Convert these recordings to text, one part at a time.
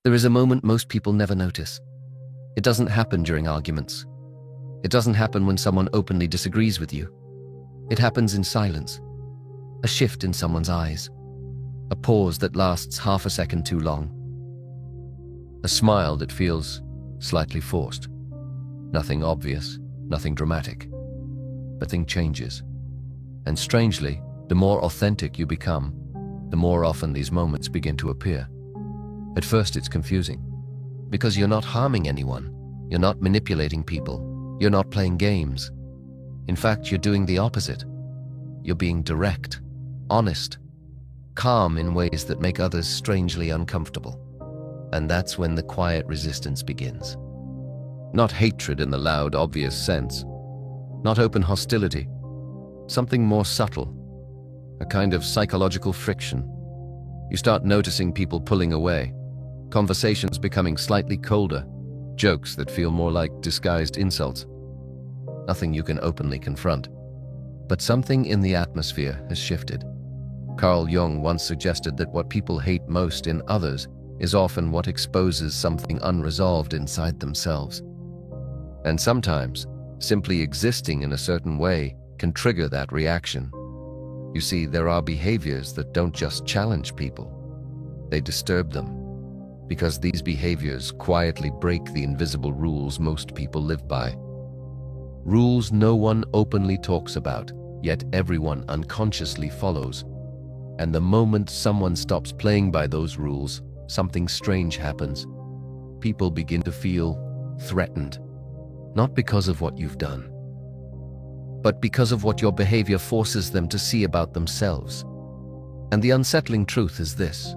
There is a moment most people never notice. It doesn't happen during arguments. It doesn't happen when someone openly disagrees with you. It happens in silence. A shift in someone's eyes. A pause that lasts half a second too long. A smile that feels slightly forced. Nothing obvious, nothing dramatic. But things changes. And strangely, the more authentic you become, the more often these moments begin to appear. At first it's confusing, because you're not harming anyone, you're not manipulating people, you're not playing games. In fact, you're doing the opposite. You're being direct, honest, calm in ways that make others strangely uncomfortable. And that's when the quiet resistance begins. Not hatred in the loud, obvious sense, not open hostility, something more subtle, a kind of psychological friction. You start noticing people pulling away, conversations becoming slightly colder, jokes that feel more like disguised insults. Nothing you can openly confront. But something in the atmosphere has shifted. Carl Jung once suggested that what people hate most in others is often what exposes something unresolved inside themselves. And sometimes, simply existing in a certain way can trigger that reaction. You see, there are behaviors that don't just challenge people, they disturb them. Because these behaviors quietly break the invisible rules most people live by. Rules no one openly talks about, yet everyone unconsciously follows. And the moment someone stops playing by those rules, something strange happens. People begin to feel threatened, not because of what you've done, but because of what your behavior forces them to see about themselves. And the unsettling truth is this: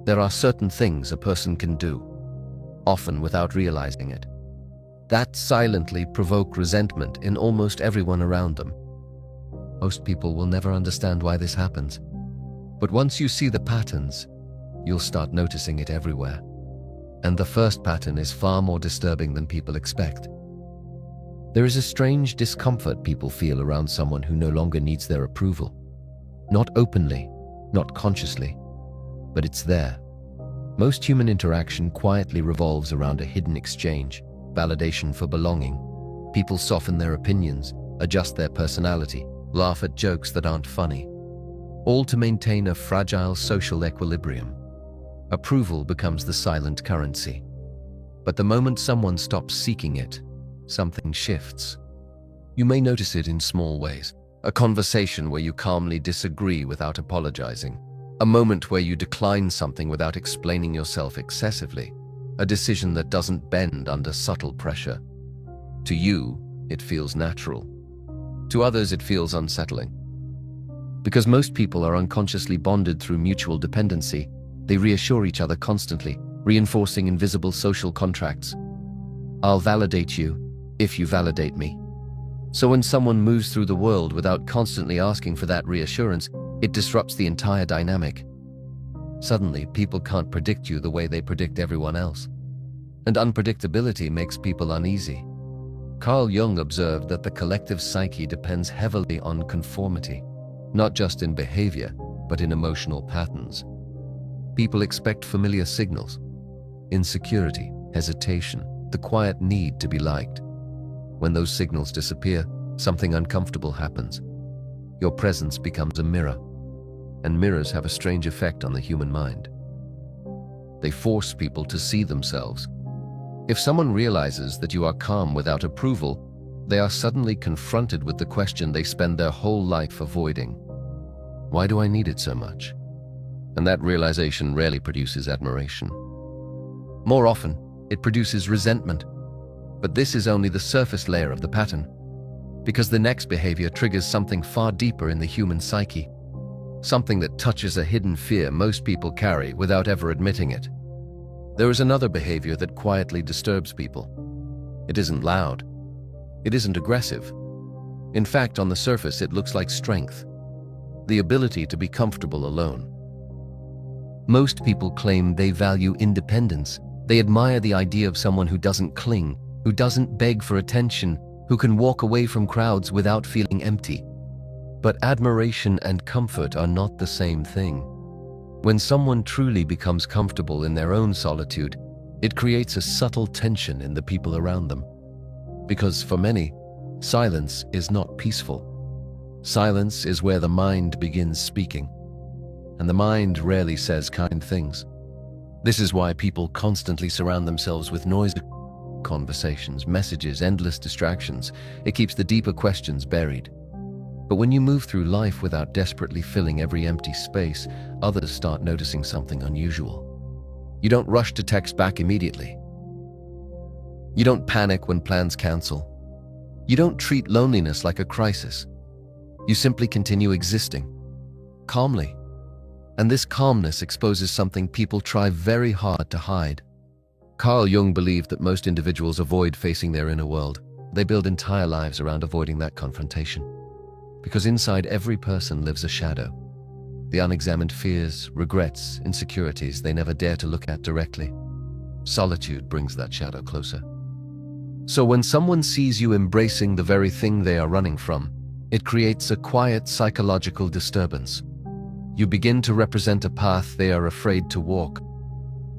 there are certain things a person can do, often without realizing it, that silently provoke resentment in almost everyone around them. Most people will never understand why this happens, but once you see the patterns, you'll start noticing it everywhere. And the first pattern is far more disturbing than people expect. There is a strange discomfort people feel around someone who no longer needs their approval. Not openly, not consciously, but it's there. Most human interaction quietly revolves around a hidden exchange, validation for belonging. People soften their opinions, adjust their personality, laugh at jokes that aren't funny, all to maintain a fragile social equilibrium. Approval becomes the silent currency. But the moment someone stops seeking it, something shifts. You may notice it in small ways. A conversation where you calmly disagree without apologizing. A moment where you decline something without explaining yourself excessively. A decision that doesn't bend under subtle pressure. To you, it feels natural. To others, it feels unsettling. Because most people are unconsciously bonded through mutual dependency, they reassure each other constantly, reinforcing invisible social contracts. I'll validate you if you validate me. So when someone moves through the world without constantly asking for that reassurance, it disrupts the entire dynamic. Suddenly, people can't predict you the way they predict everyone else. And unpredictability makes people uneasy. Carl Jung observed that the collective psyche depends heavily on conformity, not just in behavior, but in emotional patterns. People expect familiar signals: insecurity, hesitation, the quiet need to be liked. When those signals disappear, something uncomfortable happens. Your presence becomes a mirror, and mirrors have a strange effect on the human mind. They force people to see themselves. If someone realizes that you are calm without approval, they are suddenly confronted with the question they spend their whole life avoiding. Why do I need it so much? And that realization rarely produces admiration. More often, it produces resentment. But this is only the surface layer of the pattern, because the next behavior triggers something far deeper in the human psyche, something that touches a hidden fear most people carry without ever admitting it. There is another behavior that quietly disturbs people. It isn't loud. It isn't aggressive. In fact, on the surface, it looks like strength, the ability to be comfortable alone. Most people claim they value independence. They admire the idea of someone who doesn't cling, who doesn't beg for attention, who can walk away from crowds without feeling empty. But admiration and comfort are not the same thing. When someone truly becomes comfortable in their own solitude, it creates a subtle tension in the people around them. Because for many, silence is not peaceful. Silence is where the mind begins speaking, and the mind rarely says kind things. This is why people constantly surround themselves with noise, conversations, messages, endless distractions. It keeps the deeper questions buried. But when you move through life without desperately filling every empty space, others start noticing something unusual. You don't rush to text back immediately. You don't panic when plans cancel. You don't treat loneliness like a crisis. You simply continue existing, calmly. And this calmness exposes something people try very hard to hide. Carl Jung believed that most individuals avoid facing their inner world. They build entire lives around avoiding that confrontation. Because inside every person lives a shadow. The unexamined fears, regrets, insecurities they never dare to look at directly. Solitude brings that shadow closer. So when someone sees you embracing the very thing they are running from, it creates a quiet psychological disturbance. You begin to represent a path they are afraid to walk.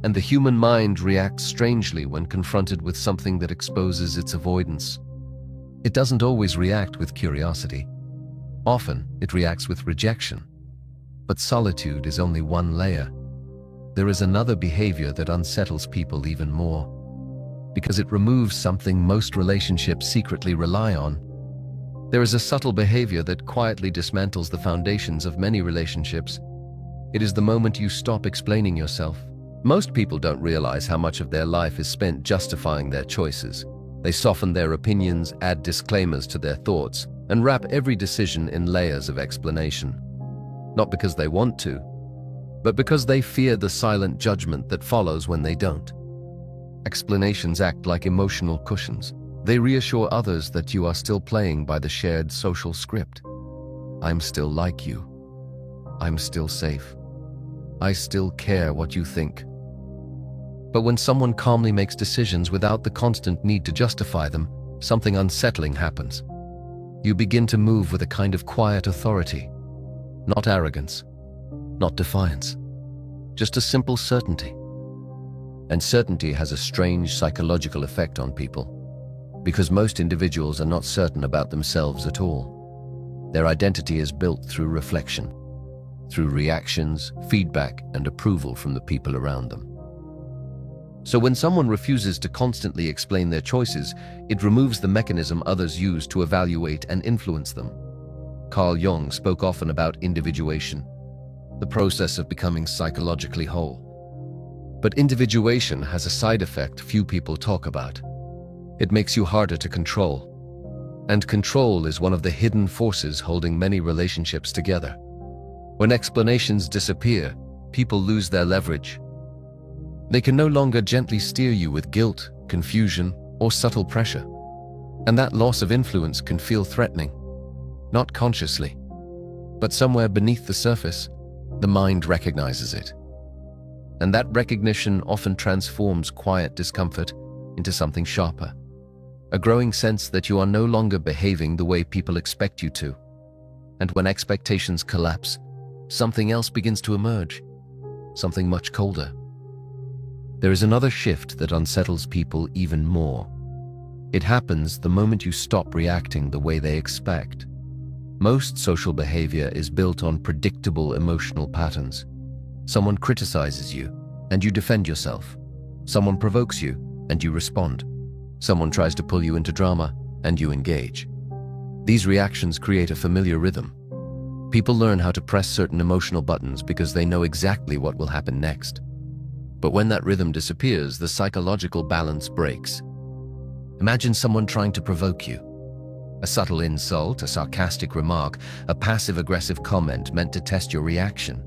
And the human mind reacts strangely when confronted with something that exposes its avoidance. It doesn't always react with curiosity. Often, it reacts with rejection. But solitude is only one layer. There is another behavior that unsettles people even more. Because it removes something most relationships secretly rely on. There is a subtle behavior that quietly dismantles the foundations of many relationships. It is the moment you stop explaining yourself. Most people don't realize how much of their life is spent justifying their choices. They soften their opinions, add disclaimers to their thoughts, and wrap every decision in layers of explanation. Not because they want to, but because they fear the silent judgment that follows when they don't. Explanations act like emotional cushions. They reassure others that you are still playing by the shared social script. I'm still like you. I'm still safe. I still care what you think. But when someone calmly makes decisions without the constant need to justify them, something unsettling happens. You begin to move with a kind of quiet authority. Not arrogance, not defiance, just a simple certainty. And certainty has a strange psychological effect on people, because most individuals are not certain about themselves at all. Their identity is built through reflection, through reactions, feedback, and approval from the people around them. So when someone refuses to constantly explain their choices, it removes the mechanism others use to evaluate and influence them. Carl Jung spoke often about individuation, the process of becoming psychologically whole. But individuation has a side effect few people talk about. It makes you harder to control. And control is one of the hidden forces holding many relationships together. When explanations disappear, people lose their leverage. They can no longer gently steer you with guilt, confusion, or subtle pressure. And that loss of influence can feel threatening, not consciously, but somewhere beneath the surface, the mind recognizes it. And that recognition often transforms quiet discomfort into something sharper. A growing sense that you are no longer behaving the way people expect you to. And when expectations collapse, something else begins to emerge, something much colder. There is another shift that unsettles people even more. It happens the moment you stop reacting the way they expect. Most social behavior is built on predictable emotional patterns. Someone criticizes you, and you defend yourself. Someone provokes you, and you respond. Someone tries to pull you into drama, and you engage. These reactions create a familiar rhythm. People learn how to press certain emotional buttons because they know exactly what will happen next. But when that rhythm disappears, the psychological balance breaks. Imagine someone trying to provoke you. A subtle insult, a sarcastic remark, a passive-aggressive comment meant to test your reaction.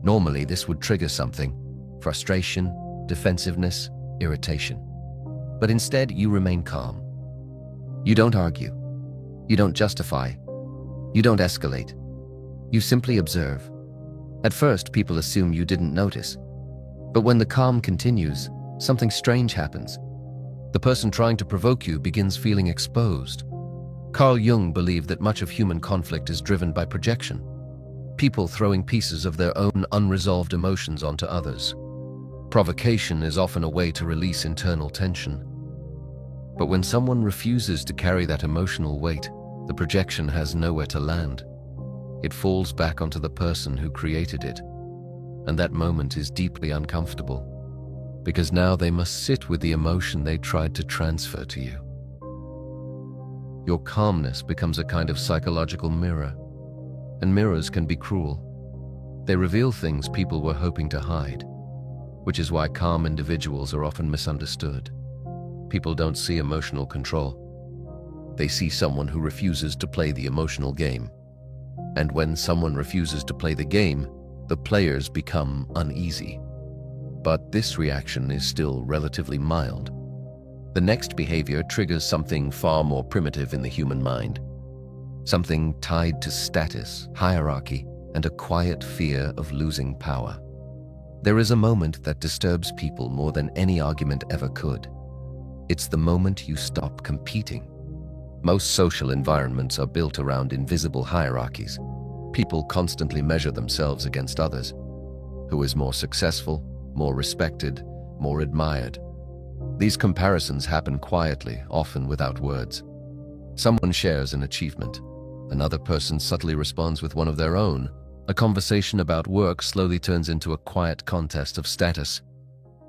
Normally, this would trigger something: frustration, defensiveness, irritation. But instead, you remain calm. You don't argue. You don't justify. You don't escalate. You simply observe. At first, people assume you didn't notice. But when the calm continues, something strange happens. The person trying to provoke you begins feeling exposed. Carl Jung believed that much of human conflict is driven by projection. People throwing pieces of their own unresolved emotions onto others. Provocation is often a way to release internal tension. But when someone refuses to carry that emotional weight, the projection has nowhere to land. It falls back onto the person who created it. And that moment is deeply uncomfortable, because now they must sit with the emotion they tried to transfer to you. Your calmness becomes a kind of psychological mirror, and mirrors can be cruel. They reveal things people were hoping to hide, which is why calm individuals are often misunderstood. People don't see emotional control. They see someone who refuses to play the emotional game. And when someone refuses to play the game, the players become uneasy. But this reaction is still relatively mild. The next behavior triggers something far more primitive in the human mind. Something tied to status, hierarchy, and a quiet fear of losing power. There is a moment that disturbs people more than any argument ever could. It's the moment you stop competing. Most social environments are built around invisible hierarchies. People constantly measure themselves against others. Who is more successful, more respected, more admired? These comparisons happen quietly, often without words. Someone shares an achievement. Another person subtly responds with one of their own. A conversation about work slowly turns into a quiet contest of status.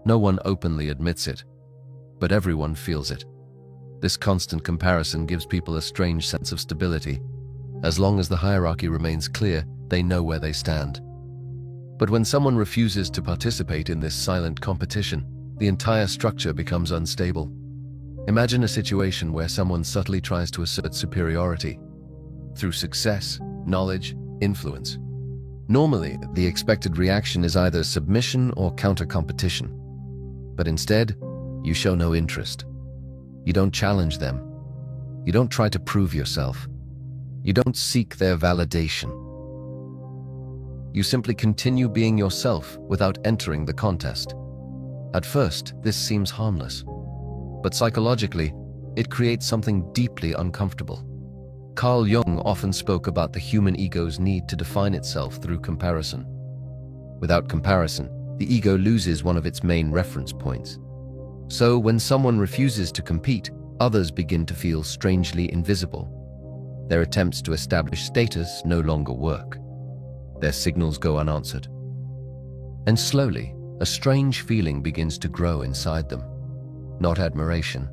No one openly admits it, but everyone feels it. This constant comparison gives people a strange sense of stability. As long as the hierarchy remains clear, they know where they stand. But when someone refuses to participate in this silent competition, the entire structure becomes unstable. Imagine a situation where someone subtly tries to assert superiority through success, knowledge, influence. Normally, the expected reaction is either submission or counter-competition. But instead, you show no interest. You don't challenge them. You don't try to prove yourself. You don't seek their validation. You simply continue being yourself without entering the contest. At first, this seems harmless, but psychologically, it creates something deeply uncomfortable. Carl Jung often spoke about the human ego's need to define itself through comparison. Without comparison, the ego loses one of its main reference points. So when someone refuses to compete, others begin to feel strangely invisible. Their attempts to establish status no longer work. Their signals go unanswered. And slowly, a strange feeling begins to grow inside them. Not admiration,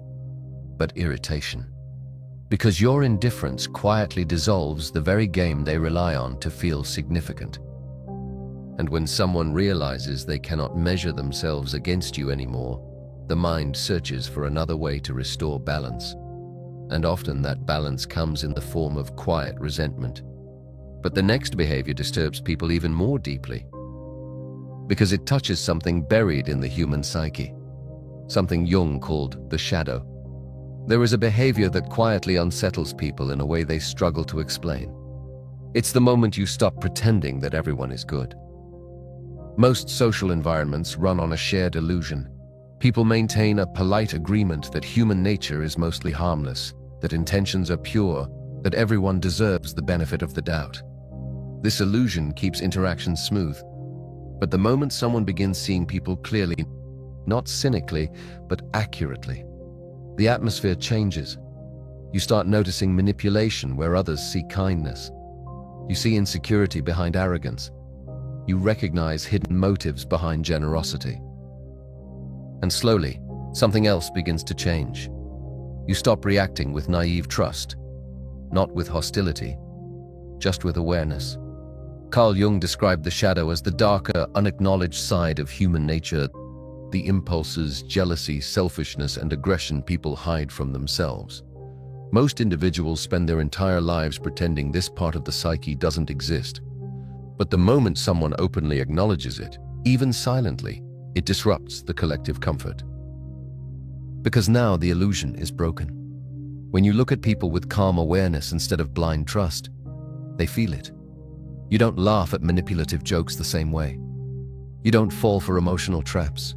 but irritation. Because your indifference quietly dissolves the very game they rely on to feel significant. And when someone realizes they cannot measure themselves against you anymore, the mind searches for another way to restore balance. And often that balance comes in the form of quiet resentment. But the next behavior disturbs people even more deeply, because it touches something buried in the human psyche, something Jung called the shadow. There is a behavior that quietly unsettles people in a way they struggle to explain. It's the moment you stop pretending that everyone is good. Most social environments run on a shared illusion. People maintain a polite agreement that human nature is mostly harmless, that intentions are pure, that everyone deserves the benefit of the doubt. This illusion keeps interactions smooth. But the moment someone begins seeing people clearly, not cynically, but accurately, the atmosphere changes. You start noticing manipulation where others see kindness. You see insecurity behind arrogance. You recognize hidden motives behind generosity. And slowly, something else begins to change. You stop reacting with naive trust, not with hostility, just with awareness. Carl Jung described the shadow as the darker, unacknowledged side of human nature, the impulses, jealousy, selfishness, and aggression people hide from themselves. Most individuals spend their entire lives pretending this part of the psyche doesn't exist. But the moment someone openly acknowledges it, even silently, it disrupts the collective comfort. Because now the illusion is broken. When you look at people with calm awareness instead of blind trust, they feel it. You don't laugh at manipulative jokes the same way. You don't fall for emotional traps.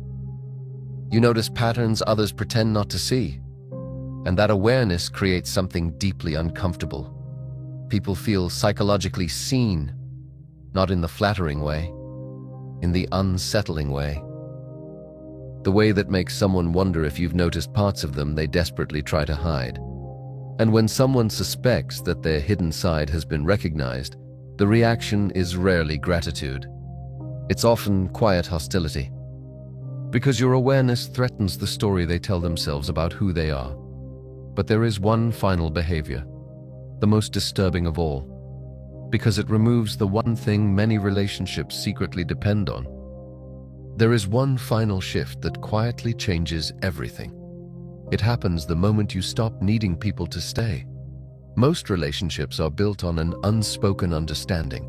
You notice patterns others pretend not to see. And that awareness creates something deeply uncomfortable. People feel psychologically seen, not in the flattering way, in the unsettling way. The way that makes someone wonder if you've noticed parts of them they desperately try to hide. And when someone suspects that their hidden side has been recognized, the reaction is rarely gratitude. It's often quiet hostility. Because your awareness threatens the story they tell themselves about who they are. But there is one final behavior, the most disturbing of all, because it removes the one thing many relationships secretly depend on. There is one final shift that quietly changes everything. It happens the moment you stop needing people to stay. Most relationships are built on an unspoken understanding.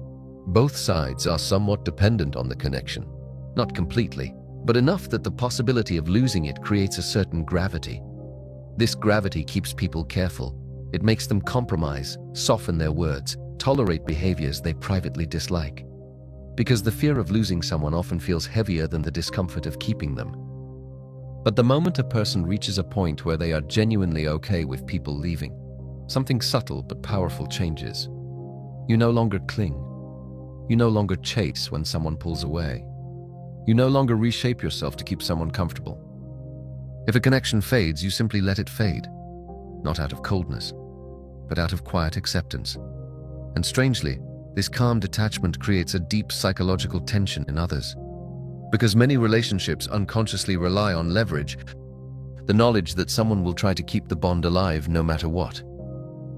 Both sides are somewhat dependent on the connection. Not completely, but enough that the possibility of losing it creates a certain gravity. This gravity keeps people careful. It makes them compromise, soften their words, tolerate behaviors they privately dislike. Because the fear of losing someone often feels heavier than the discomfort of keeping them. But the moment a person reaches a point where they are genuinely okay with people leaving, something subtle but powerful changes. You no longer cling. You no longer chase when someone pulls away. You no longer reshape yourself to keep someone comfortable. If a connection fades, you simply let it fade. Not out of coldness, but out of quiet acceptance. And strangely, this calm detachment creates a deep psychological tension in others. Because many relationships unconsciously rely on leverage, the knowledge that someone will try to keep the bond alive no matter what.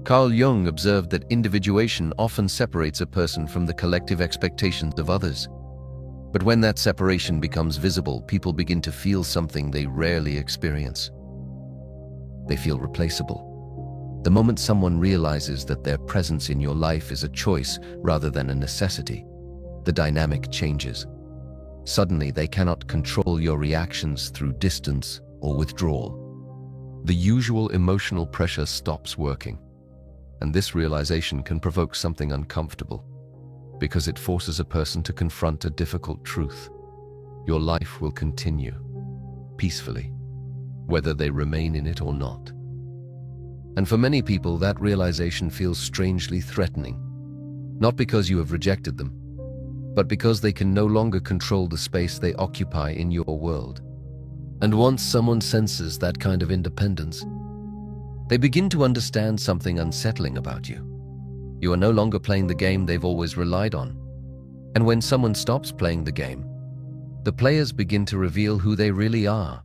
Carl Jung observed that individuation often separates a person from the collective expectations of others. But when that separation becomes visible, people begin to feel something they rarely experience. They feel replaceable. The moment someone realizes that their presence in your life is a choice rather than a necessity, the dynamic changes. Suddenly, they cannot control your reactions through distance or withdrawal. The usual emotional pressure stops working. And this realization can provoke something uncomfortable, because it forces a person to confront a difficult truth. Your life will continue, peacefully, whether they remain in it or not. And for many people, that realization feels strangely threatening, not because you have rejected them, but because they can no longer control the space they occupy in your world. And once someone senses that kind of independence, they begin to understand something unsettling about you. You are no longer playing the game they've always relied on. And when someone stops playing the game, the players begin to reveal who they really are.